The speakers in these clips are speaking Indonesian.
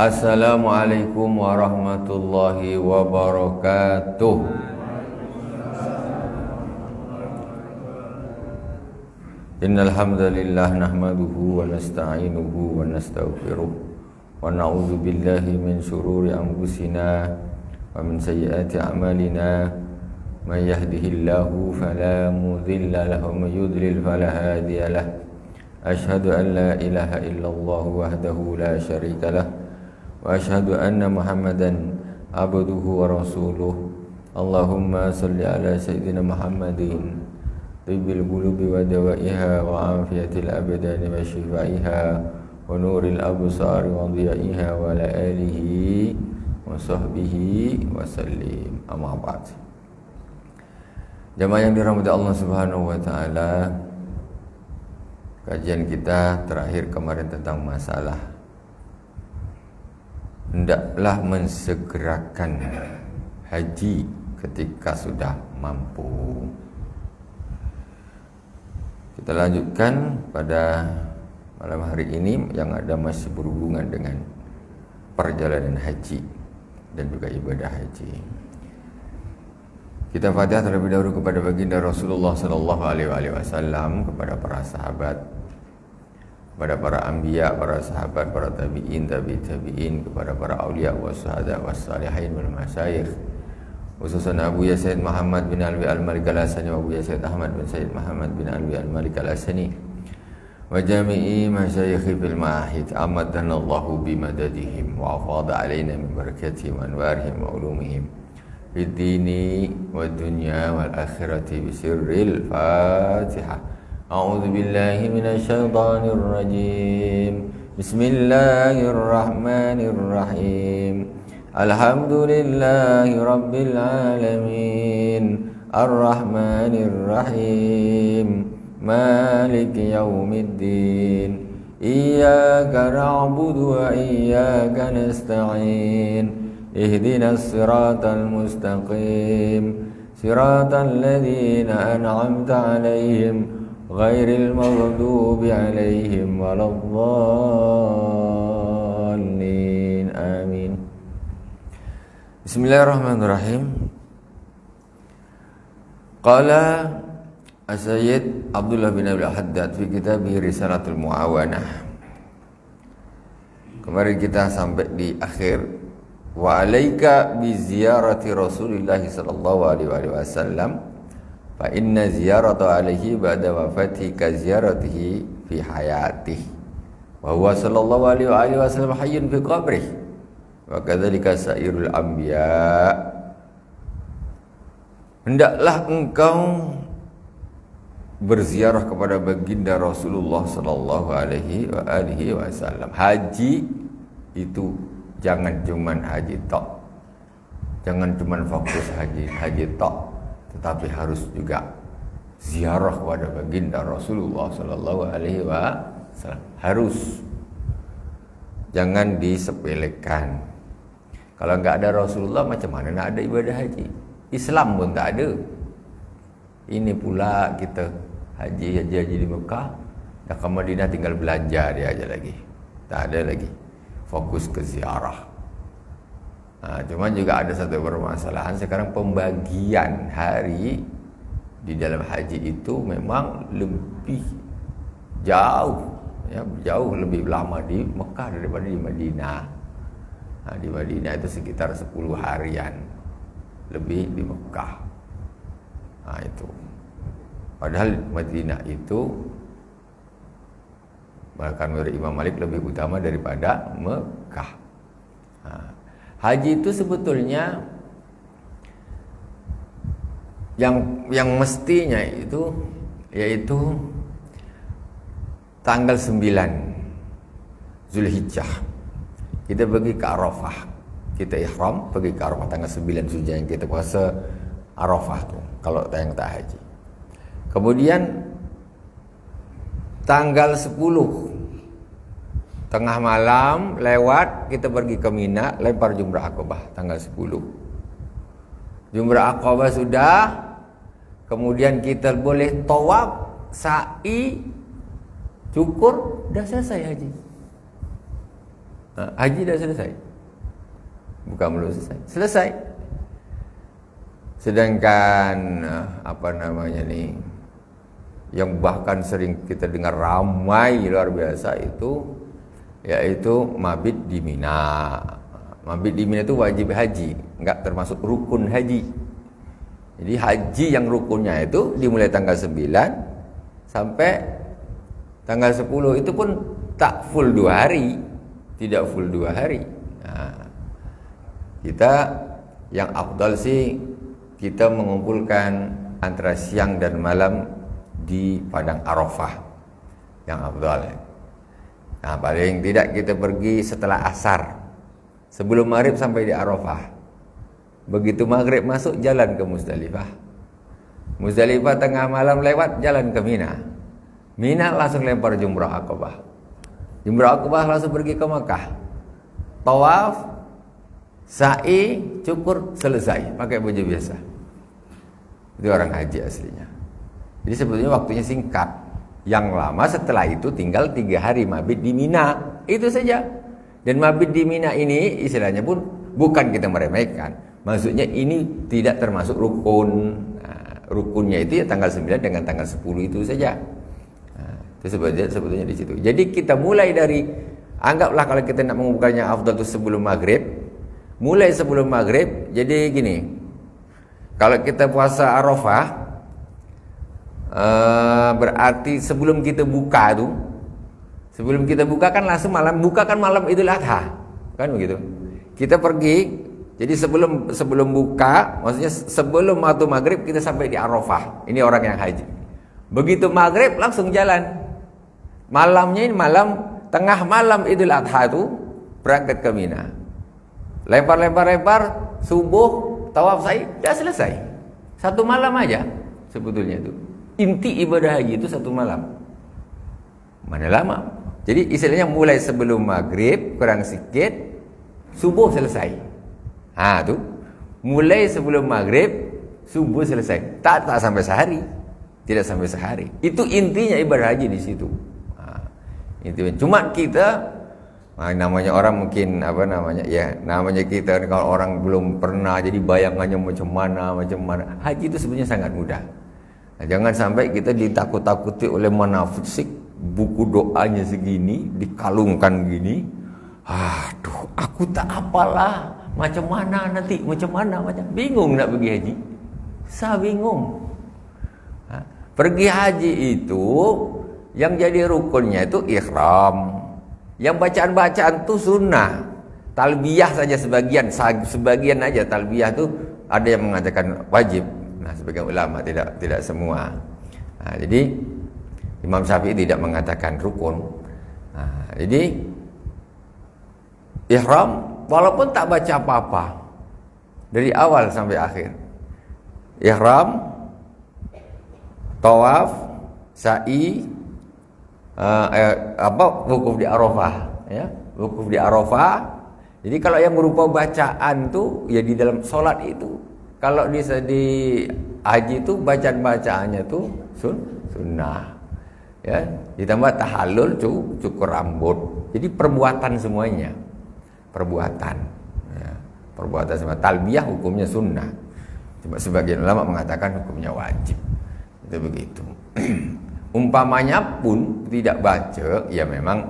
Assalamualaikum warahmatullahi wabarakatuh. Innal hamdalillah nahmaduhu wa nasta'inuhu wa nastaghfiruh wa na'udzu billahi min shururi anfusina wa min sayyiati a'malina. May yahdihillahu fala mudilla lahu wa may yudlil fala hadiya lahu. Asyhadu an la ilaha illallah wahdahu la syarika lah wa asyhadu anna Muhammadan abduhu wa rasuluh. Allahumma salli ala sayyidina Muhammadin tibbil qulubi wa dawaiha wa afiyatil abdani wa shifaiha wa nuril absari wa dhiyaiha wa ala alihi wa sahbihi wa sallim. Amma ba'd. Jamaah yang dirahmati Allah Subhanahu wa taala, kajian kita terakhir kemarin tentang masalah hendaklah mensegerakan haji ketika sudah mampu. Kita lanjutkan pada malam hari ini yang ada masih berhubungan dengan perjalanan haji dan juga ibadah haji. Kita Fatihah terlebih dahulu kepada baginda Rasulullah sallallahu alaihi wasallam, kepada para sahabat, kepada para anbiya, para sahabat, para tabi'in, tabi'in, kepada para aulia wa syuhada wa salihin wal masyayikh, khususan Abu Yazid Muhammad bin Alwi al-Malik al-Asani wa Abu Yazid Ahmad bin Sayyid Muhammad bin Alwi al-Malik al-Asani wa jami'i masyayikhi fil ma'ahid amaddanallahu bimadadihim wa afada alaina min barakatihim wa anwarihim wa ulumihim fid dini wa dunya wal akhirati bisirril Fatihah. A'udzu billahi minasy syaithanir rajim. Bismillahirrahmanirrahim. Alhamdulillahi rabbil alamin. Ar-Rahmanir Rahim. Maliki yaumiddin. Iyyaka na'budu wa iyyaka nasta'in. Ihdinas siratal mustaqim. Siratal ladzina an'amta 'alaihim ghairil maghdubi 'alaihim waladdallin. Amin. Bismillahirrahmanirrahim. Qala As-Sayyid Abdullah bin Abdul Haddad fi kitabih Risalatul Muawanah. Kemarin kita sampai di akhir wa alaika bi ziyarati Rasulillah sallallahu alaihi wasallam fa inna ziyarata alaihi ba'da wafatihi ka ziyaratihi fi hayatihi wa huwa sallallahu alaihi wasallam hayyun fi qabrihi wa kadzalika sairul anbiya. Hendaklah engkau berziarah kepada baginda Rasulullah sallallahu alaihi wasallam. Haji itu jangan cuman haji tok, jangan cuman fokus haji tok, tetapi harus juga ziarah kepada baginda Rasulullah sallallahu alaihi wasallam. Harus, jangan disepelekan. Kalau enggak ada Rasulullah, macam mana nak ada ibadah haji? Islam pun tak ada. Ini pula kita haji di Mekah, dah ke Madinah tinggal belanja dia aja lagi. Tak ada lagi fokus ke ziarah. Cuma juga ada satu permasalahan sekarang, pembagian hari di dalam haji itu memang lebih jauh, ya, jauh lebih lama di Mekah daripada di Madinah. Di Madinah itu sekitar 10 harian lebih di Mekah. Itu. Padahal Madinah itu bahkan menurut Imam Malik lebih utama daripada Mekah. Haji itu sebetulnya yang mestinya itu yaitu tanggal 9 Zulhijjah. Kita pergi ke Arafah. Kita ihram pergi ke Arafah tanggal 9 Zulhijjah, yang kita puasa Arafah tuh kalau yang tak haji. Kemudian tanggal 10 tengah malam lewat, kita pergi ke Mina, lempar Jumrah Aqabah tanggal 10. Jumrah Aqabah sudah, kemudian kita boleh tawaf, sa'i, cukur, dah selesai haji. Haji dah selesai. Bukan belum selesai. Selesai. Sedangkan yang bahkan sering kita dengar ramai luar biasa itu, yaitu mabit di Mina. Mabit di Mina itu wajib haji, enggak termasuk rukun haji. Jadi haji yang rukunnya itu dimulai tanggal 9 sampai tanggal 10, itu pun tak full 2 hari, tidak full 2 hari. Nah, kita yang afdal sih kita mengumpulkan antara siang dan malam di padang Arafah, yang afdal. Nah, paling tidak kita pergi setelah asar, sebelum maghrib sampai di Arafah. Begitu maghrib masuk, jalan ke Muzdalifah. Muzdalifah tengah malam lewat, jalan ke Mina. Mina langsung lempar jumrah Aqabah. Jumrah Aqabah langsung pergi ke Makkah. Tawaf, sa'i, cukur, selesai. Pakai baju biasa. Itu orang haji aslinya. Jadi sebetulnya waktunya singkat. Yang lama setelah itu tinggal 3 hari mabit di Mina. Itu saja. Dan mabit di Mina ini istilahnya pun bukan kita meremehkan. Maksudnya ini tidak termasuk rukun. Nah, rukunnya itu ya tanggal 9 dengan tanggal 10 itu saja. Nah, itu sebetulnya di situ. Jadi kita mulai dari, anggaplah kalau kita nak mengumpulkannya afdal itu sebelum maghrib. Mulai sebelum maghrib. Jadi gini, kalau kita puasa Arafah, berarti sebelum kita buka tuh, sebelum kita buka kan langsung malam, buka kan malam Idul Adha, kan begitu. Kita pergi, jadi sebelum buka, maksudnya sebelum waktu maghrib kita sampai di Arafah. Ini orang yang haji. Begitu maghrib langsung jalan. Malamnya ini tengah malam Idul Adha itu berangkat ke Mina. Lempar, subuh, tawaf sa'i, dah selesai. 1 malam aja sebetulnya itu. Inti ibadah haji itu 1 malam. Mana lama? Jadi istilahnya mulai sebelum maghrib kurang sikit, subuh selesai. Tuh. Mulai sebelum maghrib, subuh selesai. Tak sampai sehari. Tidak sampai sehari. Itu intinya ibadah haji di situ. Itu. Cuma kita, namanya orang mungkin namanya kita kalau orang belum pernah, jadi bayangannya macam mana. Haji itu sebenarnya sangat mudah. Nah, jangan sampai kita ditakut-takuti oleh munafik, buku doanya segini, dikalungkan gini. Aduh, aku tak apalah. Macam mana bingung nak pergi haji. Bingung. Pergi haji itu yang jadi rukunnya itu ihram. Yang bacaan-bacaan itu sunnah. Talbiyah saja sebagian aja talbiyah itu ada yang mengatakan wajib. Nah, sebagian ulama tidak semua. Nah, jadi Imam Syafi'i tidak mengatakan rukun. Nah, jadi ihram walaupun tak baca apa-apa dari awal sampai akhir. Ihram, tawaf, sa'i, wukuf di Arafah, ya. Wukuf di Arafah. Jadi kalau yang berupa bacaan tuh ya di dalam sholat itu. Kalau di haji itu bacaan-bacaannya tuh sunnah. Ya, ditambah tahallul, cukur rambut. Jadi perbuatan semuanya. Perbuatan semua. Talbiyah hukumnya sunnah. Cuma sebagian ulama mengatakan hukumnya wajib. Itu begitu. Umpamanya pun tidak baca, ya memang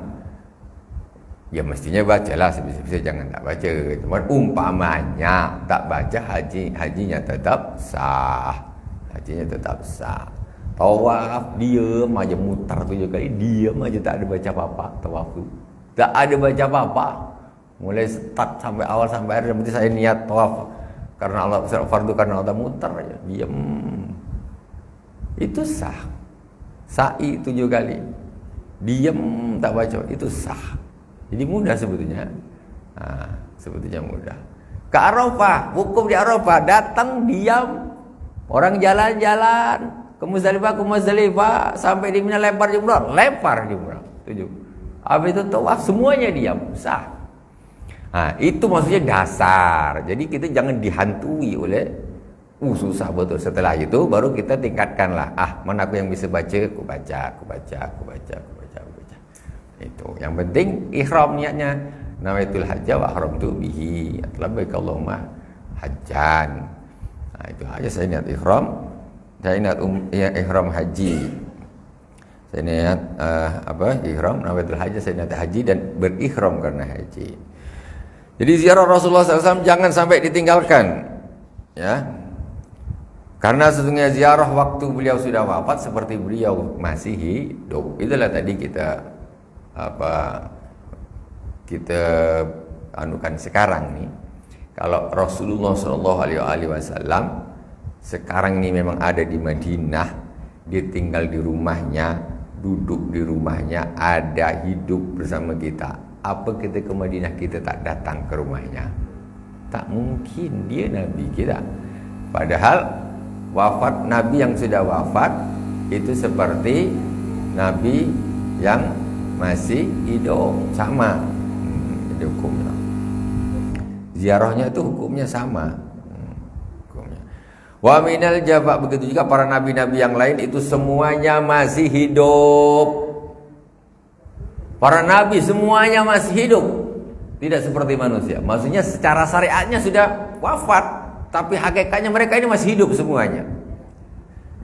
ya mestinya bacalah, sebisa-bisa jangan tak baca. Cuma umpamanya tak baca, hajinya tetap sah. Tawaf diam aja, mutar 7 kali, diam aja, tak ada baca apa-apa. Tawaf tu tak ada baca apa-apa. Mulai start sampai awal sampai akhir, berarti saya niat tawaf karena Allah, fardu karena Allah, mutar aja, diam. Itu sah. Sa'i 7 kali, diam tak baca, itu sah. Jadi mudah sebetulnya. Sebetulnya mudah. Ke Arafah, wukuf di Arafah, datang diam. Orang jalan-jalan ke Muzdalifah, sampai di Mina lempar jumrah. 7. Habis itu tawaf, semuanya diam, sah. Itu maksudnya dasar. Jadi kita jangan dihantui oleh susah betul. Setelah itu baru kita tingkatkanlah. Mana aku yang bisa baca, aku baca. Itu. Yang penting ihram niatnya. nawaitul hajja wa haramtu bihi. Labbaik Allahumma hajjan. Nah, itu aja saya niat ihram. Saya niat ihram haji. Saya niat ihram nawaitul hajja, saya niat haji dan berihram karena haji. Jadi ziarah Rasulullah SAW jangan sampai ditinggalkan, ya. Karena sesungguhnya ziarah waktu beliau sudah wafat seperti beliau masih hidup. Itulah tadi kita anukan sekarang nih. Kalau Rasulullah SAW sekarang ini memang ada di Madinah, dia tinggal di rumahnya, duduk di rumahnya, ada hidup bersama kita. Apa kita ke Madinah kita tak datang ke rumahnya? Tak mungkin, dia Nabi kita. Padahal wafat Nabi yang sudah wafat itu seperti Nabi yang masih hidup, sama. Itu hukumnya. Ziarahnya itu hukumnya sama. Hukumnya. Wa minal jaba, begitu juga para nabi-nabi yang lain itu semuanya masih hidup. Para nabi semuanya masih hidup. Tidak seperti manusia. Maksudnya secara syariatnya sudah wafat, tapi hakikatnya mereka ini masih hidup semuanya.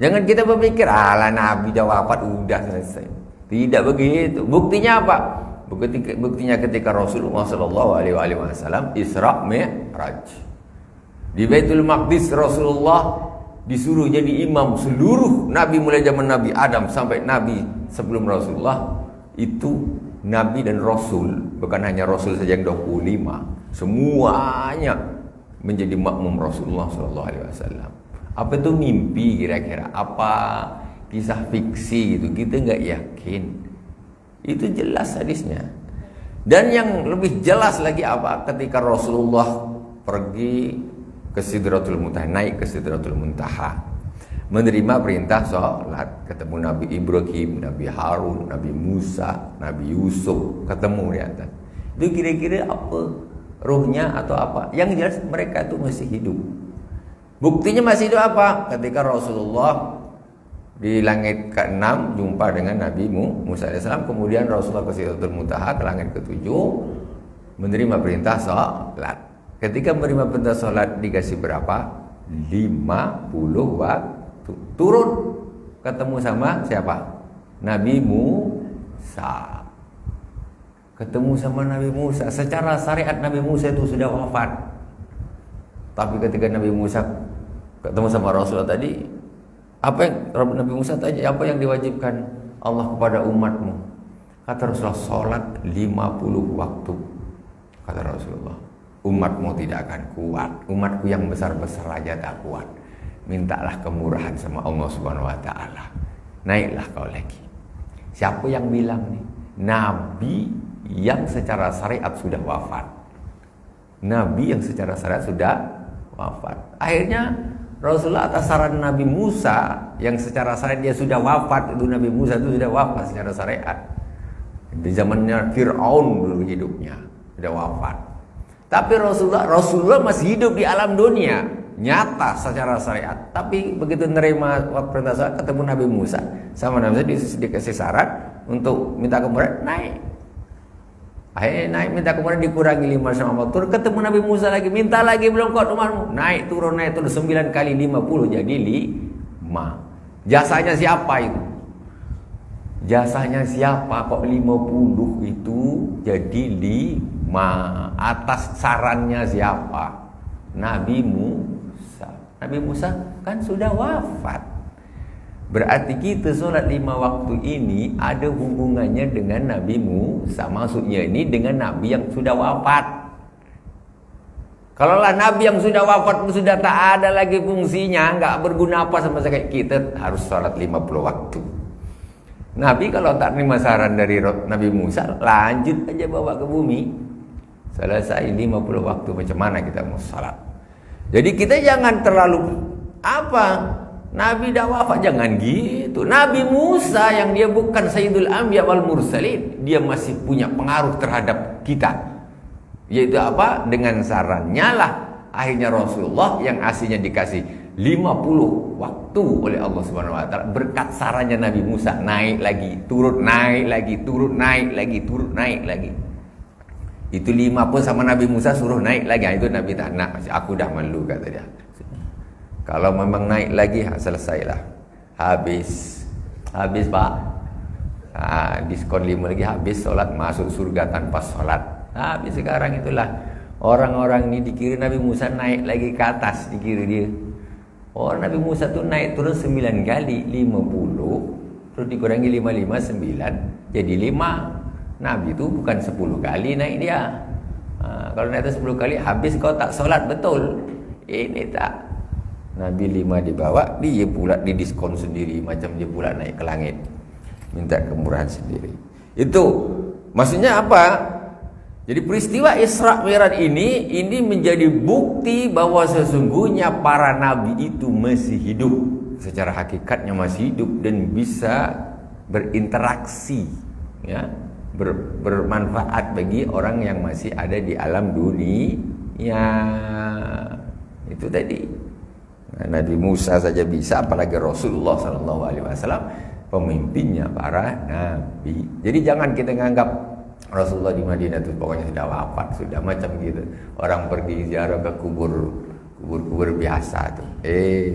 Jangan kita berpikir, alah nabi dah wafat udah selesai. Tidak begitu. Buktinya apa? Buktinya ketika Rasulullah SAW Isra Mi'raj. Di Baitul Maqdis Rasulullah disuruh jadi imam seluruh nabi mulai zaman Nabi Adam sampai nabi sebelum Rasulullah. Itu nabi dan rasul, bukan hanya rasul saja yang 25, semuanya menjadi makmum Rasulullah SAW. Apa itu mimpi kira-kira? Apa kisah fiksi gitu? Kita nggak yakin. Itu jelas hadisnya. Dan yang lebih jelas lagi apa? Ketika Rasulullah pergi ke Sidratul Muntaha, naik ke Sidratul Muntaha, menerima perintah sholat, ketemu Nabi Ibrahim, Nabi Harun, Nabi Musa, Nabi Yusuf, ketemu di atas. Itu kira-kira apa ruhnya atau apa? Yang jelas mereka itu masih hidup. Buktinya masih hidup apa? Ketika Rasulullah di langit ke-6 jumpa dengan Nabi Musa AS, kemudian Rasulullah ke Sidratul Muntaha ke langit ke-7 menerima perintah sholat. Ketika menerima perintah sholat dikasih berapa? 50 waktu. Turun ketemu sama siapa? Nabi Musa. Ketemu sama Nabi Musa. Secara syariat Nabi Musa itu sudah wafat. Tapi ketika Nabi Musa ketemu sama Rasulullah tadi, apa yang Nabi Musa tanya? Apa yang diwajibkan Allah kepada umatmu? Kata Rasulullah, sholat 50 waktu. Kata Rasulullah, umatmu tidak akan kuat. Umatku yang besar-besar aja tak kuat. Mintalah kemurahan sama Allah Subhanahu wa taala. Naiklah kau lagi. Siapa yang bilang nih? Nabi yang secara syariat sudah wafat. Nabi yang secara syariat sudah wafat. Akhirnya Rasulullah atas saran Nabi Musa yang secara syariat dia sudah wafat, itu Nabi Musa itu sudah wafat secara syariat. Di zamannya Fir'aun dulu hidupnya, sudah wafat. Tapi Rasulullah masih hidup di alam dunia. Nyata secara syariat, tapi begitu menerima waktu perintah sholat ketemu Nabi Musa sama Nabi Musa dikasih syarat untuk minta kemurahan, naik. Akhirnya naik minta kemurahan dikurangi 5 sama Allah. Turun ketemu Nabi Musa lagi, minta lagi belum kuat umatmu. Naik turun 9 kali 50 jadi 5. Jasanya siapa itu? Jasanya siapa kok 50 itu jadi 5? Atas sarannya siapa? Nabi Musa. Nabi Musa kan sudah wafat. Berarti kita sholat 5 waktu ini ada hubungannya dengan Nabi Musa. Maksudnya ini dengan Nabi yang sudah wafat. Kalaulah Nabi yang sudah wafat sudah tak ada lagi fungsinya, nggak berguna apa sama sekali, kita harus sholat 50 waktu. Nabi kalau tak terima saran dari Nabi Musa, lanjut aja bawa ke bumi. Selesai 50 waktu, macam mana kita mau sholat? Jadi kita jangan terlalu Nabi dah wafat, jangan gitu. Nabi Musa yang dia bukan Sayyidul Anbiya wal Mursalin, dia masih punya pengaruh terhadap kita. Yaitu apa? Dengan sarannya lah akhirnya Rasulullah yang aslinya dikasih 50 waktu oleh Allah Subhanahu wa taala, berkat sarannya Nabi Musa naik lagi, turun, naik lagi, turun, naik lagi, turun, naik lagi. Itu 5 pun sama Nabi Musa suruh naik lagi. Itu Nabi tak nak. Aku dah malu, kata dia. Kalau memang naik lagi, selesailah. Habis Pak. Diskon 5 lagi, habis solat, masuk surga tanpa solat. Habis sekarang itulah. Orang-orang ini dikira Nabi Musa naik lagi ke atas, dikira dia. Orang Nabi Musa tu naik turun 9 kali, 50. Terus dikurangi 5, 9. Jadi 5. Nabi tu bukan 10 kali naik dia. Kalau naik tu 10 kali, habis kau tak solat betul. Ini tak. Nabi 5 dibawa, dia pula didiskon sendiri. Macam dia pula naik ke langit. Minta kemurahan sendiri. Itu maksudnya apa? Jadi peristiwa Isra Mi'raj ini menjadi bukti bahwa sesungguhnya para nabi itu masih hidup. Secara hakikatnya masih hidup dan bisa berinteraksi, ya, bermanfaat bagi orang yang masih ada di alam dunia. Itu tadi. Nabi Musa saja bisa, apalagi Rasulullah SAW, pemimpinnya para nabi. Jadi jangan kita menganggap Rasulullah di Madinah itu pokoknya sudah wafat, sudah macam gitu. Orang pergi ziarah ke kubur biasa tuh.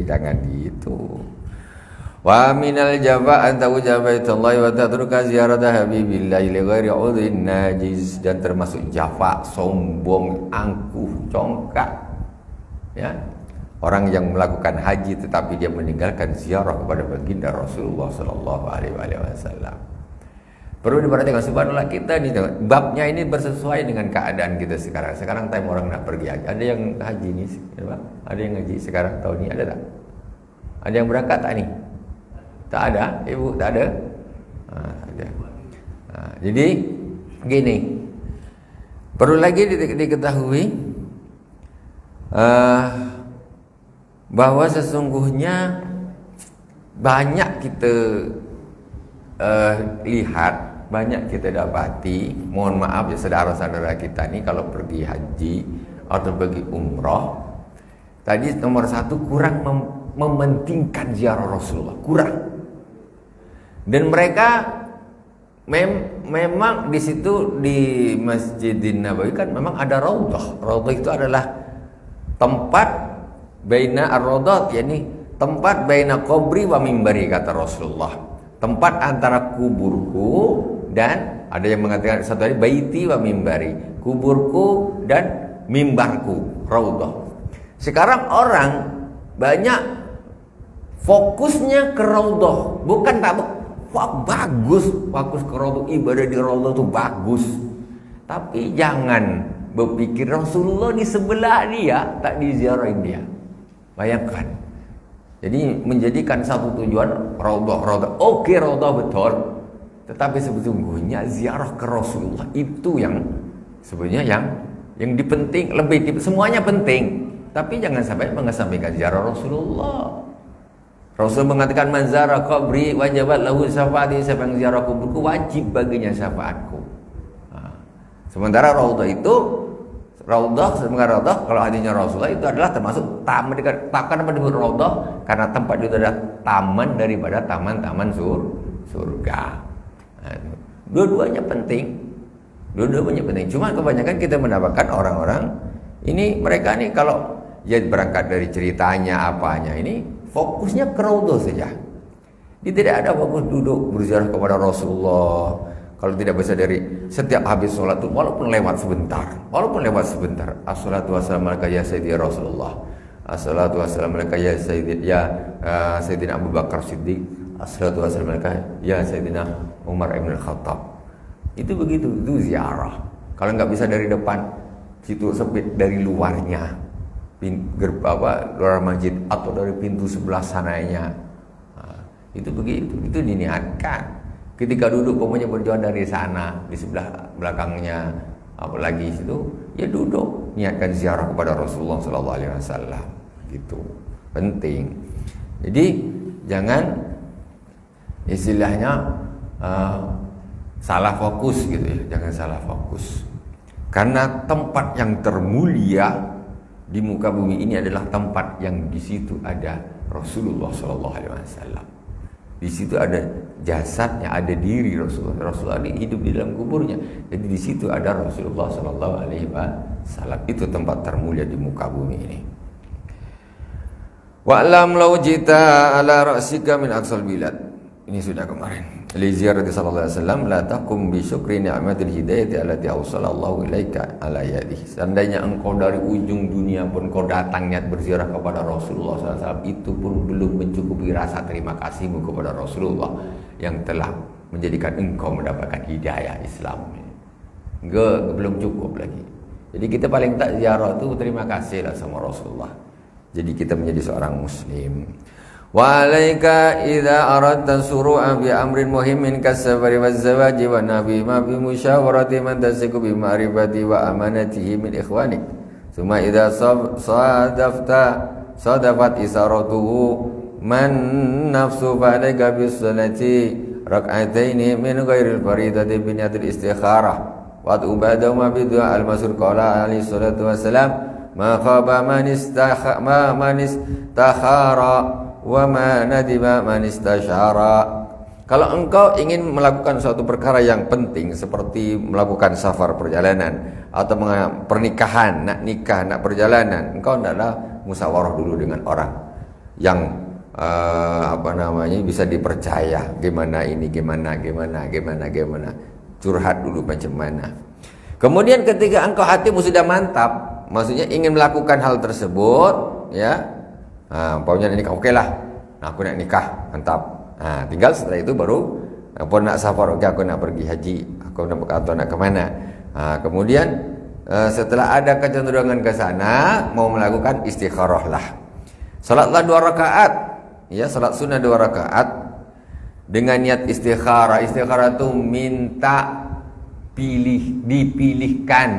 Jangan gitu. Wa minal jafa an tawja baitallahi wa tatruka ziyarata habibillahi li ghairi udhin najiz. Dan termasuk jafa, sombong, angkuh, congkak. Ya. Orang yang melakukan haji tetapi dia meninggalkan ziarah kepada baginda Rasulullah sallallahu alaihi wasallam. Perlu diperhatikan, subhanallah, kita nih babnya ini bersesuai dengan keadaan kita sekarang. Sekarang time orang nak pergi haji. Ada yang haji nih, ada yang haji sekarang tahun ini, ada tak? Ada yang berangkat tak nih? Tak ada, ibu tak ada. Ada. Jadi gini, perlu lagi diketahui bahwa sesungguhnya banyak kita lihat, banyak kita dapati, mohon maaf ya saudara-saudara kita nih kalau pergi haji atau pergi umrah, tadi nomor 1 kurang mementingkan ziarah Rasulullah, kurang. Dan mereka memang di situ di Masjidin Nabawi kan memang ada raudhah. Raudhah itu adalah tempat baina ar-raudhat, yakni tempat baina qabri wa mimbari, kata Rasulullah. Tempat antara kuburku dan ada yang mengatakan satu hari baiti wa mimbari, kuburku dan mimbarku, raudhah. Sekarang orang banyak fokusnya ke raudhah, bukan tak bagus ke raudhah, ibadah di raudhah itu bagus. Tapi jangan berpikir Rasulullah di sebelah dia, tak diziarahin dia. Bayangkan. Jadi menjadikan satu tujuan raudhah. Oke, raudhah betul. Tetapi sebetulnya ziarah ke Rasulullah itu yang sebenarnya yang dipenting, semuanya penting. Tapi jangan sampai mengesampingkan ziarah Rasulullah. Rasul mengatakan man zara qabri wajabat lahu syafaati, siapa yang ziarah kuburku wajib baginya syafaatku. Sementara raudhah itu sementara raudhah kalau hadisnya Rasulullah itu adalah termasuk taman dekat. Kenapa disebut raudhah? Karena tempat itu adalah taman daripada taman-taman surga. Dua-duanya penting. Cuma kebanyakan kita mendapatkan orang-orang ini, mereka nih kalau ya berangkat dari ceritanya apanya ini fokusnya ke raudhah saja. Dia tidak ada fokus duduk berziarah kepada Rasulullah. Kalau tidak bisa dari setiap habis sholat itu, walaupun lewat sebentar, as-salatu wassalamu alaikum ya sayyidi Rasulullah, as-salatu wassalamu alaikum ya sayyidina Abu Bakar Siddiq, as-salatu wassalamu alaikum ya sayyidina Umar ibn Khattab. Itu begitu, itu ziarah. Kalau nggak bisa dari depan, situ sempit, dari luarnya, luar masjid atau dari pintu sebelah sananya. Itu begitu, itu diniatkan. Ketika duduk pokoknya berjalan dari sana, di sebelah belakangnya, apalagi situ, ya duduk, niatkan ziarah kepada Rasulullah sallallahu alaihi wasallam. Gitu. Penting. Jadi jangan istilahnya salah fokus gitu ya, jangan salah fokus. Karena tempat yang termulia di muka bumi ini adalah tempat yang di situ ada Rasulullah sallallahu alaihi wasallam. Di situ ada jasadnya, ada diri Rasulullah. Rasulullah ini hidup di dalam kuburnya. Jadi di situ ada Rasulullah Sallallahu Alaihi Wasallam. Itu tempat termulia di muka bumi ini. Wa'lam law jita ala ra'sika min aqsal bilad. Ini sudah kemarin. Li ziyarati sallallahu alaihi wasallam la taqum bi syukri ni'matil hidayati allati awsalallahu ilaika ala yadihi. Seandainya engkau dari ujung dunia pun kau datang niat berziarah kepada Rasulullah SAW, itu pun belum mencukupi rasa terima kasihmu kepada Rasulullah yang telah menjadikan engkau mendapatkan hidayah Islam. Enggak, belum cukup lagi. Jadi kita paling tak ziarah itu terima kasihlah sama Rasulullah. Jadi kita menjadi seorang muslim. Wa alaika idza aradta suru'a bi amrin muhimmin kasafari waz-zawaji wa nabi ma bi musyawarati man tasiku bi ma'rifati wa amanatihi min ikhwanik. Summa idza sadafat isaratuhu man nafsu fa alaika bis salati rak'ataini min ghairil faridati bi niyatil istikharah wa ubada ma bi du'a al-masur qala alaihi salatu wassalam ma khaba man istakhara wa ma nadima man istasyara. Kalau engkau ingin melakukan suatu perkara yang penting seperti melakukan safar perjalanan atau pernikahan, nak nikah, nak perjalanan, engkau hendaklah musyawarah dulu dengan orang yang bisa dipercaya. Gimana ini, gimana. Curhat dulu macam mana. Kemudian ketika engkau hatimu sudah mantap, maksudnya ingin melakukan hal tersebut, ya. Paunya nikah, oke lah. Aku nak nikah, mantap. Tinggal setelah itu baru aku nak safar, oke, aku nak pergi haji, aku nak atau nak kemana. Kemudian setelah ada kecenderungan ke sana, mau melakukan istikharah lah. Salatlah 2 rakaat, ya, salat sunnah 2 rakaat dengan niat istikharah. Istikharah itu minta dipilihkan.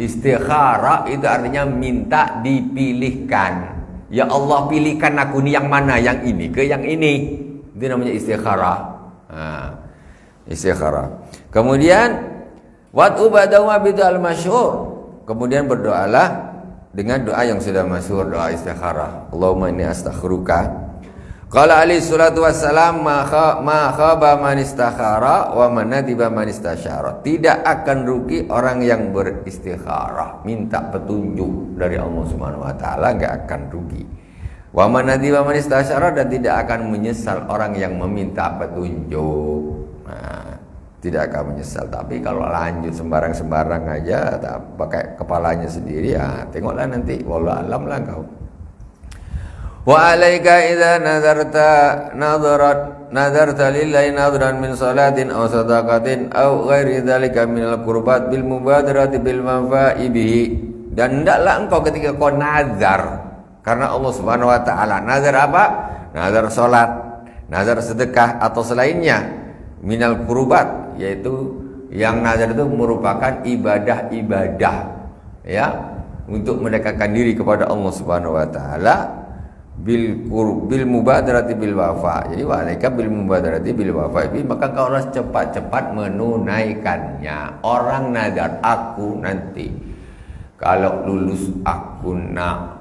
Istikharah itu artinya minta dipilihkan. Ya Allah, pilihkan aku ni yang mana, yang ini ke yang ini. Itu namanya istikharah. Istikharah. Kemudian wad'u ba'dahu bid'al masyhur. Kemudian berdoalah dengan doa yang sudah masyhur, doa istikharah. Allahumma inni astaghfiruka. Qala alaihi salatu wassalam ma khaba man istakhara wa man nadiba man istasyara. Tidak akan rugi orang yang beristikharah, minta petunjuk dari Allah Subhanahu wa taala, enggak akan rugi. Wa man nadiba man istasyara, dan tidak akan menyesal orang yang meminta petunjuk. Tidak akan menyesal. Tapi kalau lanjut sembarang-sembarang aja, tak pakai kepalanya sendiri, ya tengoklah nanti, wallahu alam lah kau. Wa alaika idza nadarta lillahi nadran min salatin aw sadaqatin aw ghairi dzalika minal qurbat bil mubadarati bil manfa'i bihi. Dan hendaklah engkau ketika kau nazar karena Allah Subhanahu wa taala. Nazar apa? Nazar salat, nazar sedekah atau selainnya minal qurbat, yaitu yang nazar itu merupakan ibadah-ibadah, ya, untuk mendekatkan diri kepada Allah Subhanahu wa taala. Bil mubadarati bil wafa. Jadi walaika bil mubadarati bil wafa, maka kau harus cepat-cepat menunaikannya. Orang nazar, aku nanti kalau lulus aku nak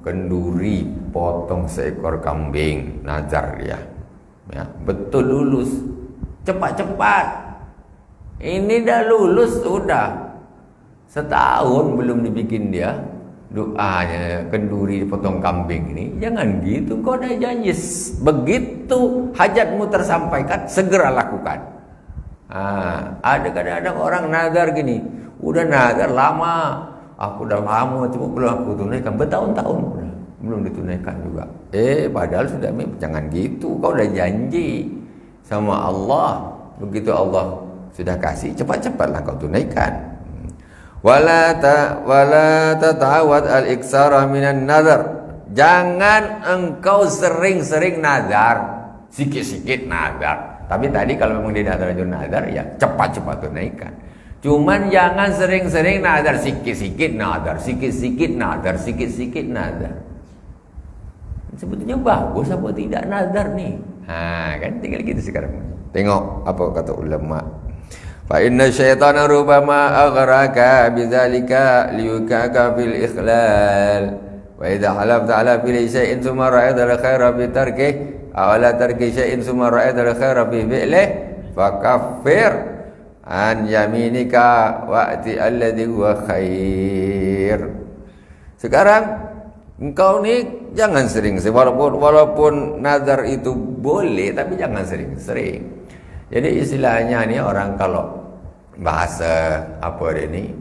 kenduri potong seekor kambing, nazar dia, ya, betul lulus, cepat-cepat. Ini dah lulus sudah setahun belum dibikin dia doanya kenduri potong kambing ini. Jangan gitu, kau dah janji begitu hajatmu tersampaikan segera lakukan. Ada kadang-kadang orang nazar gini, udah nazar lama, aku udah lama cuma belum aku tunaikan, bertahun-tahun udah belum ditunaikan juga. Padahal sudah, jangan gitu, kau udah janji sama Allah, begitu Allah sudah kasih, cepat-cepatlah kau tunaikan. Wala tata'awad al-iksara minan nazar. Jangan engkau sering-sering nazar, sikit-sikit nazar. Tapi tadi kalau memang dia nazar, ya cepat-cepat tunaikan. Cuman jangan sering-sering nazar, sikit-sikit nazar, sikit-sikit nazar, sikit-sikit nazar. Sebetulnya bagus apa tidak nazar nih? Kan tinggal gitu sekarang. Tengok apa kata ulama. Fa inna syaitana rubama aghraka bidzalika liyukaka fil ikhlal wa Wa idza halafta ala fi'li syai'in tsumma ra'aita al-khaira fi tarkih aw ala tarki syai'in tsumma ra'aita al-khaira fi fi'lih fakaffir an yaminika wa'ti alladhi huwa khair. Sekarang engkau nih jangan sering, walaupun nazar itu boleh, tapi jangan sering-sering. Jadi istilahnya nih orang kalau bahasa apa ini,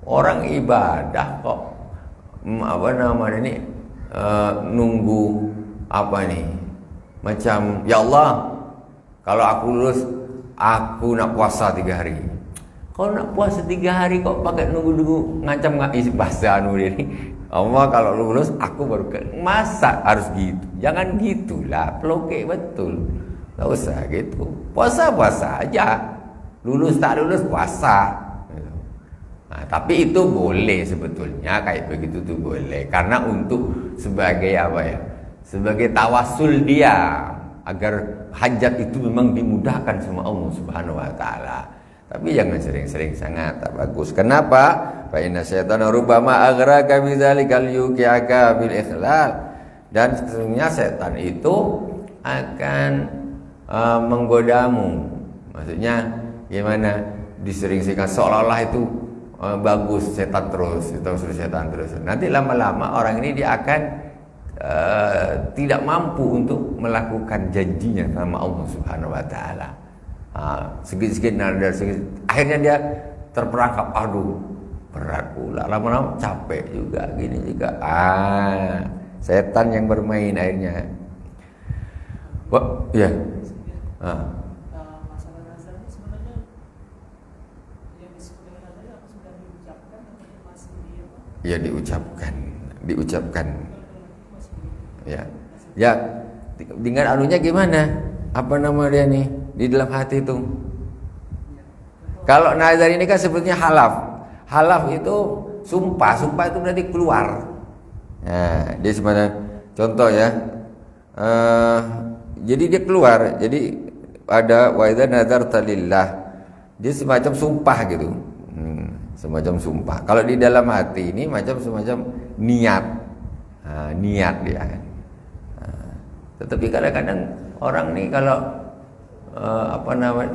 orang ibadah kok apa namanya ini nunggu apa nih, macam ya Allah kalau aku lulus aku nak puasa 3 hari. Kalau nak puasa 3 hari kok pakai nunggu ngancam nggak isi bahasa anu ini. Allah kalau lulus aku baru masa harus gitu. Jangan gitulah, peloke betul. Enggak usah gitu. Puasa aja. Lulus tak lulus puasa. Nah, tapi itu boleh sebetulnya kayak begitu tuh boleh karena untuk sebagai apa ya? Sebagai tawasul dia agar hajat itu memang dimudahkan sama Allah Subhanahu wa taala. Tapi jangan sering-sering, sangat tak bagus. Kenapa? Fa inna syaitana rubbama aghraka bidzalikal yuqi'aka bil ikhlal. Dan sesungguhnya setan itu akan menggodamu. Maksudnya gimana? Disering-seringkan seolah-olah itu bagus, setan terus. Nanti lama-lama orang ini dia akan tidak mampu untuk melakukan janjinya sama Allah Subhanahu wa taala. Sedikit-sedikit nadar, akhirnya dia terperangkap, aduh berat pula, lama-lama capek juga, gini juga. Setan yang bermain akhirnya. Ya. Masalah nazar ini sebenarnya yang disebut dengan nazar ini apa sudah diucapkan atau masih Ya diucapkan. Ya, dengan anunya gimana? Apa nama dia nih di dalam hati itu? Kalau nazar ini kan sebetulnya halaf. Halaf itu sumpah itu berarti keluar. Nah, dia sebenarnya contoh ya. Jadi dia keluar. Jadi ada wa idza nazarta lillah. Dia semacam sumpah gitu. Semacam sumpah. Kalau di dalam hati ini semacam niat. Niat dia kan. Tetapi kadang-kadang orang nih kalau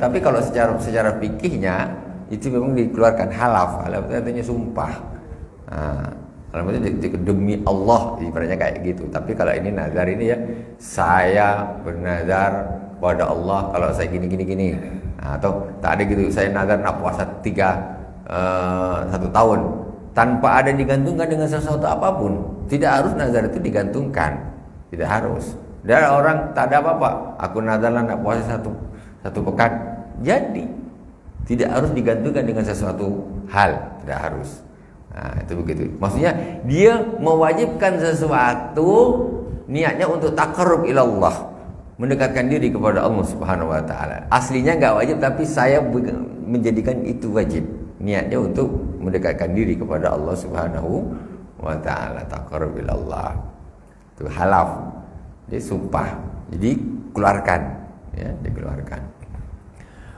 tapi kalau secara fikihnya itu memang dikeluarkan halaf. Halaf itu artinya sumpah. Kalau itu demi Allah ibaratnya kayak gitu. Tapi kalau ini nazar ini ya, saya bernazar kepada Allah kalau saya gini. Atau tak ada gitu, saya nazar nak puasa 1 tahun tanpa ada digantungkan dengan sesuatu apapun. Tidak harus nazar itu digantungkan. Tidak harus. Dan orang tak ada apa-apa, aku nazarlah nak puasa satu pekan. Jadi tidak harus digantungkan dengan sesuatu hal, tidak harus. Nah, itu begitu. Maksudnya dia mewajibkan sesuatu niatnya untuk taqarrub ilallah, mendekatkan diri kepada Allah Subhanahu wa taala. Aslinya enggak wajib, tapi saya menjadikan itu wajib. Niatnya untuk mendekatkan diri kepada Allah Subhanahu wa taala, taqarrub ilallah. Itu halaf. Dia sumpah. Jadi keluarkan, ya, dikeluarkan.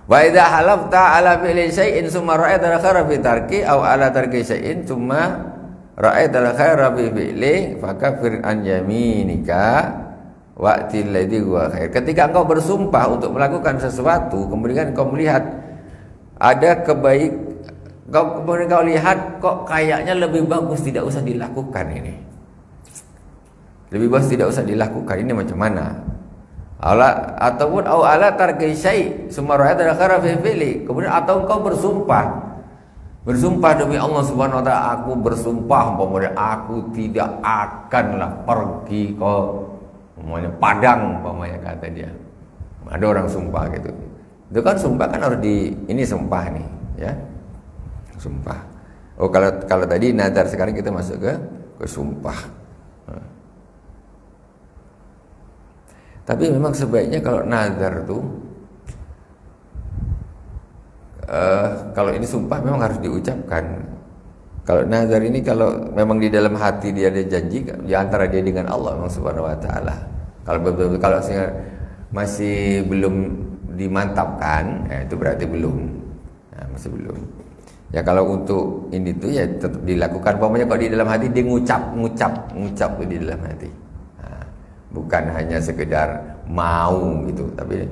Wa idza halafta ala fi'li syai'in tsumma ra'aita al-khaira fi tarki aw ala tarki syai'in tsumma ra'aita al-khaira fi fi'li fakaffir an yaminika wa'til ladzi huwa khair. Ketika engkau bersumpah untuk melakukan sesuatu, kemudian engkau melihat ada kemudian kau lihat kok kayaknya lebih bagus tidak usah dilakukan ini. Lebih bagus tidak usah dilakukan, ini macam mana? Ataupun ala tarki syai' summa ra'aita al-khaira fi fi'li. Kemudian atau engkau bersumpah demi Allah Subhanahu wa taala, aku bersumpah umpamanya aku tidak akanlah pergi ke Padang umpamanya, kata dia. Ada orang sumpah gitu. Itu kan sumpah kan harus ini sumpah nih, ya. Sumpah. Oh, kalau tadi nazar, sekarang kita masuk ke sumpah. Tapi memang sebaiknya kalau nazar tuh kalau ini sumpah memang harus diucapkan. Kalau nazar ini kalau memang di dalam hati dia ada janji di antara dia dengan Allah memang Subhanahu wa taala. Kalau betul-betul kalau masih belum dimantapkan, itu berarti belum. Nah, masih belum. Ya kalau untuk ini tuh ya tetap dilakukan. Pokoknya kalau di dalam hati dia ngucap di dalam hati. Bukan hanya sekedar mau gitu, tapi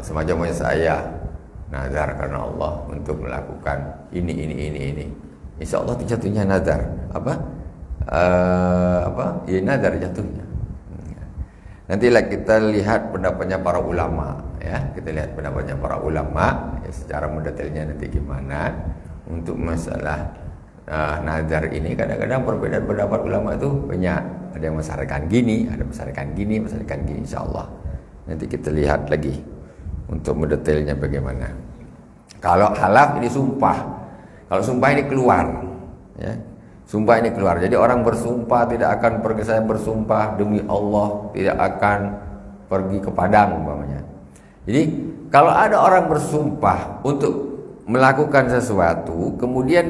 semacam saya nazar karena Allah untuk melakukan ini. Insya Allah jatuhnya nazar. Ya nazar jatuhnya. Nantilah kita lihat pendapatnya para ulama, ya. Kita lihat pendapatnya para ulama, ya, secara mendetailnya nanti gimana untuk masalah nazar ini. Kadang-kadang perbedaan pendapat ulama itu banyak. Ada yang mensyaratkan gini, ada mensyaratkan gini, insya Allah. Nanti kita lihat lagi untuk mendetailnya bagaimana. Kalau halaf ini sumpah. Kalau sumpah ini keluar, ya. Sumpah ini keluar. Jadi orang bersumpah tidak akan pergi, saya bersumpah demi Allah tidak akan pergi ke padang umpamanya. Jadi kalau ada orang bersumpah untuk melakukan sesuatu, kemudian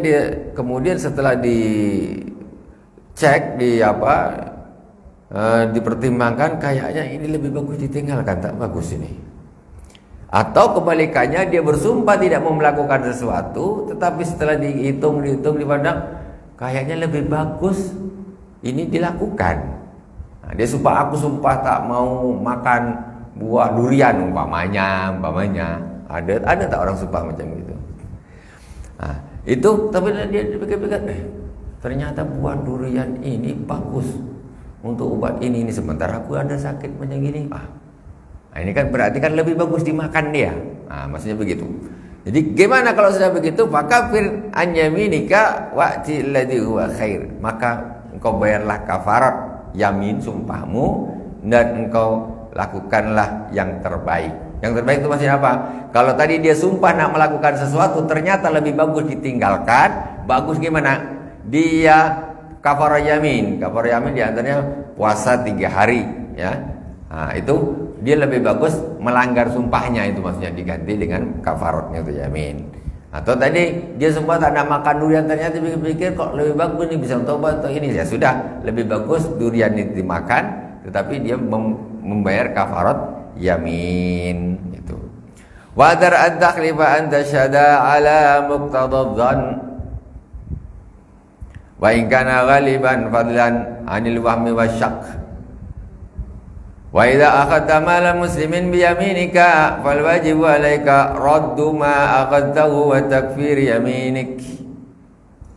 setelah dicek dipertimbangkan, kayaknya ini lebih bagus ditinggalkan, tak bagus ini. Atau kebalikannya, dia bersumpah tidak mau melakukan sesuatu, tetapi setelah dihitung dipandang, kayaknya lebih bagus ini dilakukan. Nah, dia sumpah, aku sumpah tak mau makan buah durian umpamanya. Ada tak orang sumpah macam itu? Nah, itu tapi dia pikir-pikir, ternyata buah durian ini bagus untuk obat ini sementara aku ada sakit macam gini. Nah, ini kan berarti kan lebih bagus dimakan dia. Nah, maksudnya begitu. Jadi gimana kalau sudah begitu? Fakafir an yaminika wa'ti alladhi huwa khair. Maka engkau bayarlah kafarat yamin sumpahmu dan engkau lakukanlah yang terbaik. Yang terbaik itu maksudnya apa? Kalau tadi dia sumpah nak melakukan sesuatu ternyata lebih bagus ditinggalkan. Bagus gimana? Dia kafarat yamin. Kafarat yamin diantaranya puasa 3 hari, ya. Nah, itu dia lebih bagus melanggar sumpahnya, itu maksudnya diganti dengan kafaratnya itu yamin. Atau tadi dia sumpah tak nak makan durian, ternyata pikir-pikir kok lebih bagus nih bisa tobat atau ini, ya sudah lebih bagus durian itu dimakan, tetapi dia membayar kafarat yamin itu. Wa dar an-takhlifa an tashhada ala muqtadadh-dhann wa in kana ghaliban fadlan 'anil wahmi wasyak. Wa idza akhadta mala muslimin bi yaminika fal wajibu 'alaika raddu ma akhadtahu wa takfir yaminik.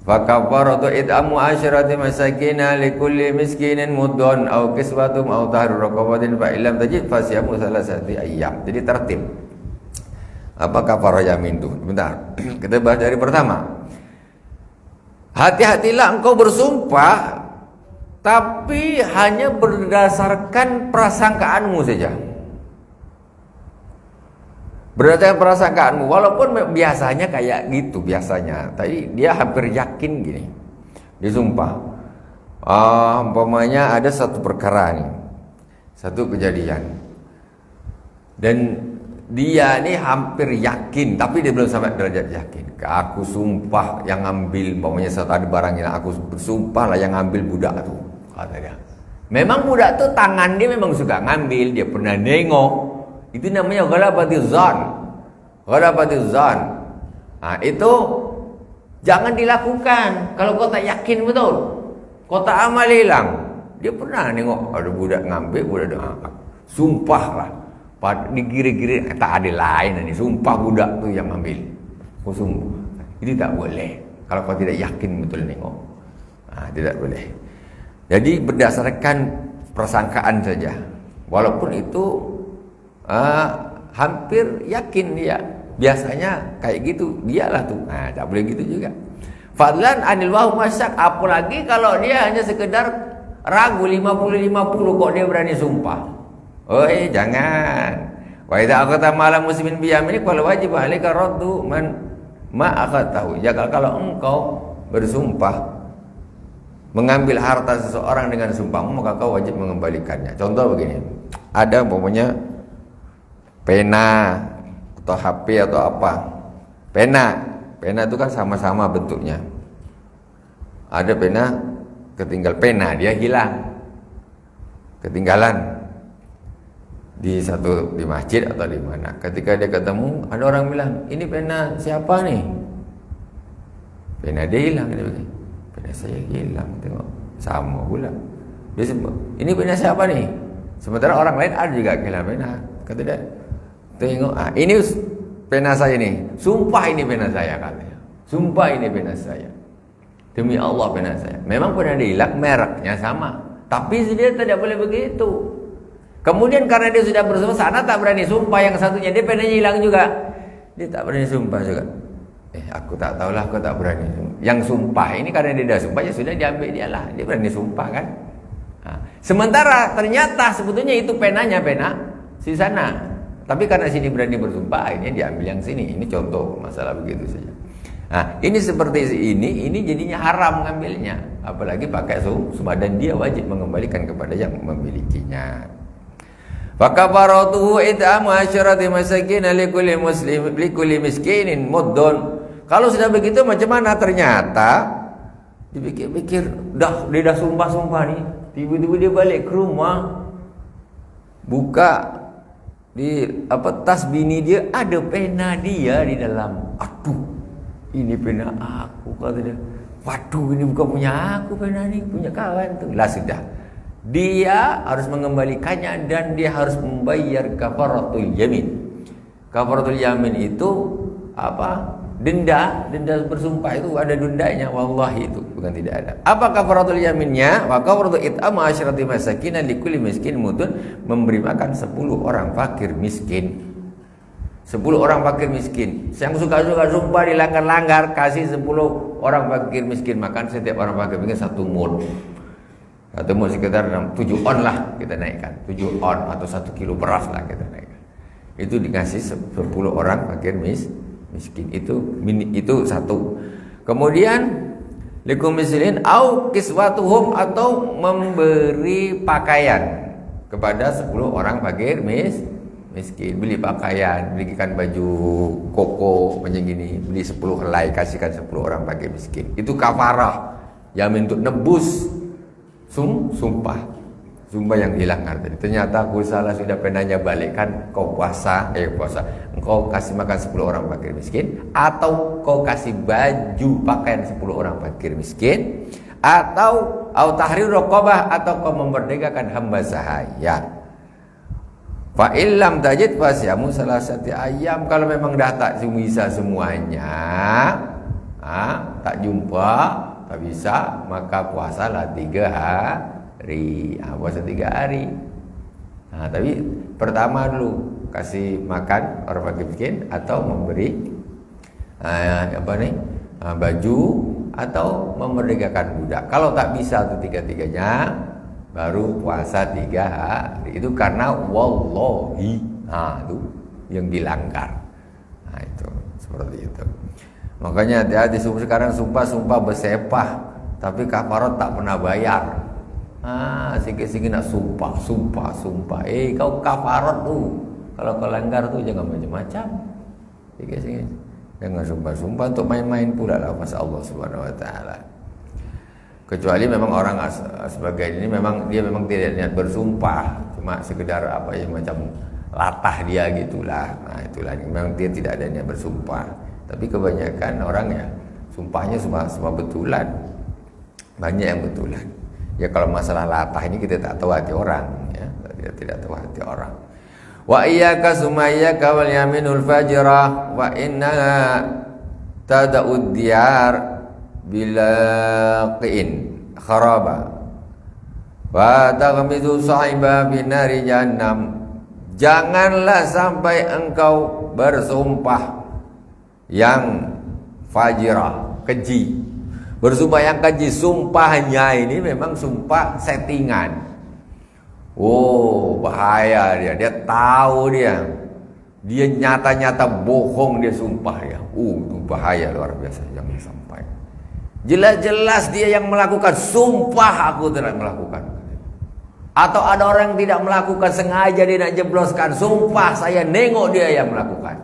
Fa kafaratu id'amu 'asharati masakin li kulli miskinin muddun aw kiswatum aw tahrir raqabatin fa illam tajid fa siyamu salasati ayyam. Jadi tertib. Apa kafarah yamin itu? Bentar. Kita bahas dari pertama. Hati-hatilah engkau bersumpah tapi hanya berdasarkan prasangkaanmu saja. Berdasarkan prasangkaanmu, walaupun biasanya kayak gitu biasanya. Tadi dia hampir yakin gini. Dia sumpah. Umpamanya ada satu perkara nih, satu kejadian. Dan dia ini hampir yakin, tapi dia belum sampai derajat yakin. Aku sumpah yang ngambil, umpamanya saat ada barang yang aku bersumpah lah yang ngambil budak itu. Kata dia. Memang budak tuh tangan dia memang suka ngambil, dia pernah nengok. Itu namanya ghalabatuz zan. Nah, itu jangan dilakukan kalau kau tak yakin betul. Kau tak amal hilang. Dia pernah nengok ada budak ngambil, budak angkat. Sumpah lah. Digiri-giri tak ada lain ini. Sumpah budak tuh yang ngambil. Kau sumpah. Itu tak boleh. Kalau kau tidak yakin betul nengok. Nah, tidak boleh. Jadi berdasarkan persangkaan saja. Walaupun itu hampir yakin dia. Biasanya kayak gitu, dialah tuh. Nah, tak boleh gitu juga. Fadlan anil wahum masyak, apalagi kalau dia hanya sekedar ragu 50-50 kok dia berani sumpah. Jangan. Wa idza akhadha mala muslimin bi yaminik fal wajib 'alaika raddu ma akhadtahu. Jika kalau engkau bersumpah mengambil harta seseorang dengan sumpahmu, maka kau wajib mengembalikannya. Contoh begini, ada umpamanya pena atau HP atau apa. Pena itu kan sama-sama bentuknya. Ada pena ketinggal pena, dia hilang, ketinggalan di masjid atau di mana. Ketika dia ketemu, ada orang bilang, ini pena siapa nih? Pena dia hilang. Dia bilang, pena saya hilang. Tengok, sama pula. Dia sebut, ini pena siapa nih? Sementara orang lain ada juga kehilangan pena. Kata dia, tengok, ini pena saya nih. Sumpah ini pena saya, katanya. Sumpah ini pena saya. Demi Allah pena saya. Memang pena dia hilang, mereknya sama. Tapi dia tidak boleh begitu. Kemudian karena dia sudah bersumpah, sana tak berani sumpah, yang satunya dia penanya hilang juga. Dia tak berani sumpah juga. Aku tak tahulah, aku tak berani. Yang sumpah ini karena dia dah sumpah, ya sudah diambil dia lah. Dia berani sumpah kan. Sementara ternyata sebetulnya itu penanya, pena si sana. Tapi karena sini berani bersumpah, akhirnya diambil yang sini. Ini contoh masalah begitu saja. Ini seperti ini jadinya haram ngambilnya. Apalagi pakai sumpah, dan dia wajib mengembalikan kepada yang memilikinya. Fakafaratuhu it'amu asyarati masakin likulli miskinin muddun. Kalau sudah begitu macam mana? Ternyata dipikir-pikir, dia dah sumpah-sumpah nih. Tiba-tiba dia balik ke rumah, buka di tas bini dia, ada pena dia di dalam. Aduh, ini pena aku, kata dia. Waduh, ini bukan punya aku pena ni, punya kawan tu. Lah sudah. Dia harus mengembalikannya dan dia harus membayar kafaratul yamin. Kafaratul yamin itu apa? Denda bersumpah itu ada dendanya, wallahi itu bukan tidak ada. Apa kafaratul yaminnya? Wa kafaratul it'am asyrati masakin likulli miskin mutun, memberi makan 10 orang fakir miskin. 10 orang fakir miskin. Yang suka-suka sumpah dilanggar-langgar, kasih 10 orang fakir miskin makan, setiap orang fakir miskin 1 mud. Atau sekitar 7 on lah kita naikkan, 7 on atau 1 kilo beras lah kita naikkan. Itu dikasih 10 orang fakir miskin. Itu satu. Kemudian likum mislin au kiswatuhum, atau memberi pakaian kepada 10 orang fakir miskin. Beli pakaian, belikan baju koko macam gini, beli 10 helai, kasihkan 10 orang fakir miskin. Itu kafarah, yamin untuk nebus sumpah yang hilang tadi. Ternyata aku salah, sudah penanya balikkan, kau puasa, engkau kasih makan 10 orang fakir miskin, atau kau kasih baju pakaian 10 orang fakir miskin, atau tahrir raqabah, atau kau memerdekakan hamba sahaya. Fa illam tajid fasyamu salasati ayyam. Kalau memang dah tak bisa semuanya, tak jumpa, tak bisa, maka puasalah 3 hari. Puasa 3 hari. Tapi pertama dulu kasih makan orang fakir miskin, atau memberi baju, atau memerdekakan budak. Kalau tak bisa itu 3-3-nya, baru puasa 3 hari. Itu karena wallahi, itu yang dilanggar. Itu seperti itu. Makanya hati-hati, sekarang sumpah bersepah, tapi kafarat tak pernah bayar. Sikit-sikit nak sumpah. Kau kafarat tu. Kalau kau langgar tu jangan macam-macam. Sikit-sikit. Jangan sumpah untuk main-main pula lah masa Allah Subhanahu Wa Taala. Kecuali memang orang sebagai ini memang tidak niat bersumpah, cuma sekedar macam latah dia gitulah. Itulah memang dia tidak ada niat bersumpah. Tapi kebanyakan orang ya sumpahnya semua betulan. Banyak yang betulan. Ya kalau masalah latah ini kita tak tahu hati orang, ya. Kita tidak tahu hati orang. Wa iyyaka sumayyaka wal yaminul fajrah wa inna tada'ud diyar bilaqin kharaba wa taghmidu sahiba binari jahannam. Janganlah sampai engkau bersumpah yang fajrah, keji. Bersumpah yang keji, sumpahnya ini memang sumpah settingan. Bahaya dia. Dia tahu dia nyata-nyata bohong, dia sumpah dia. Itu bahaya luar biasa, jangan sampai. Jelas-jelas dia yang melakukan, sumpah aku tidak melakukan. Atau ada orang yang tidak melakukan, sengaja dia nak jebloskan, sumpah saya nengok dia yang melakukan.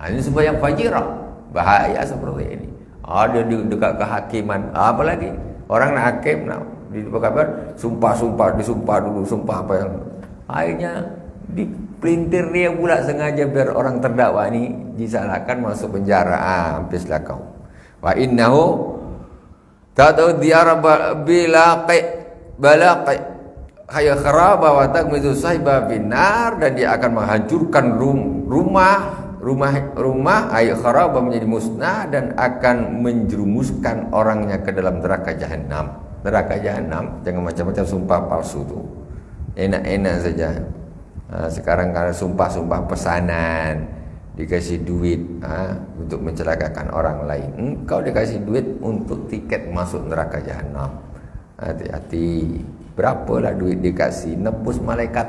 Ini sumpah yang fajirah, bahaya seperti ini. Ada di dekat kehakiman, apalagi orang nak hakim, nak di kabar disumpah dulu, sumpah apa yang akhirnya dipelintir dia pula sengaja biar orang terdakwa ini disalahkan masuk penjara. Habislah kau. Wa innahu ta'tu diyara balaqi khaya kharaba wa tagmizu sahiba binar, dan dia akan menghancurkan rumah ay kharaba menjadi musnah, dan akan menjerumuskan orangnya ke dalam neraka jahanam. Neraka jahanam, jangan macam-macam sumpah palsu tuh. Enak-enak saja. Sekarang kalau sumpah-sumpah pesanan, dikasih duit untuk mencelakakan orang lain. Engkau dikasih duit untuk tiket masuk neraka jahanam. Hati-hati. Berapalah duit dikasih, nebus malaikat.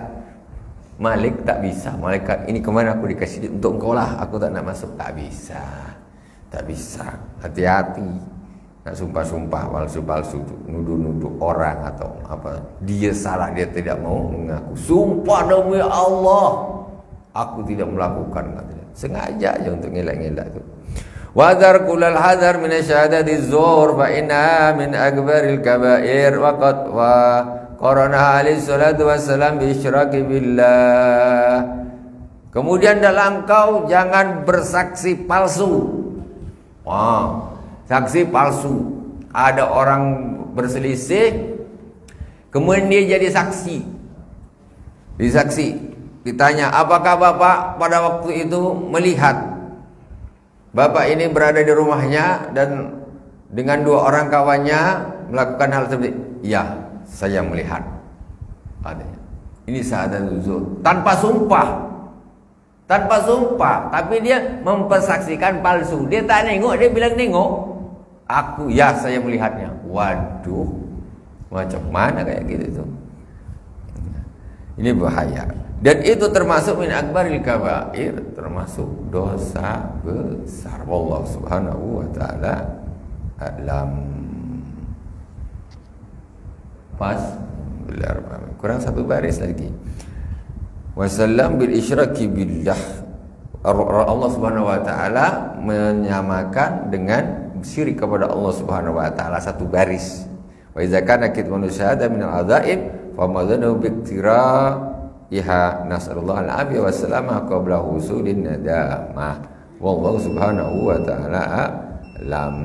Malik tak bisa. Malaikat ini kemana aku dikasih duit untuk engkau lah, aku tak nak masuk. Tak bisa. Tak bisa. Hati-hati. Nak sumpah-sumpah palsu-palsu, nuduh-nuduh orang atau apa. Dia salah, dia tidak mau mengaku. Sumpah demi Allah, aku tidak melakukan. Sengaja aja untuk ngelak-ngelak tu. Wadhar kulal hadhar min syahadati zur fa inna min akbaril kabair wa qad wa qarana alaihi salatu wassalam bi isyraki billah. Kemudian dalam kau jangan bersaksi palsu. Saksi palsu. Ada orang berselisih, kemudian dia jadi saksi. Disaksi, ditanya, apakah Bapak pada waktu itu melihat Bapak ini berada di rumahnya dan dengan dua orang kawannya melakukan hal seperti itu? Ya, saya melihat. Ini syahadat zur tanpa sumpah. Tanpa sumpah, tapi dia mempersaksikan palsu. Dia tak nengok, dia bilang nengok. Aku, ya saya melihatnya. Waduh, macam mana kayak gitu tuh. Ini bahaya. Dan itu termasuk min akbaril kabair, termasuk dosa besar. Wallahu subhanahu wa ta'ala a'lam. Pas, kurang satu baris lagi. Wasallam bil isyraki billah. Allah subhanahu wa ta'ala menyamakan dengan syirik kepada Allah subhanahu wa ta'ala satu baris. Wa idza kana kitmanu syahada min al-adzaib fa madhanu bi iha nasallallahu al-afiyah wassalama qabla husulin nadamah. Wallahu subhanahu wa ta'ala a'lam.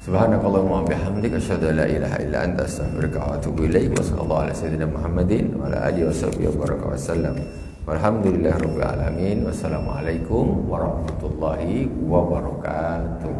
Subhanakallahumma wa bihamdika asyhadu an la ilaha illa anta astaghfiruka wa atubu ilaik. Wa sallallahu ala sayyidina Muhammadin wa ala alihi washabbihi wa baraka wasallam. Walhamdulillahirabbil alamin. Wassalamualaikum warahmatullahi wabarakatuh.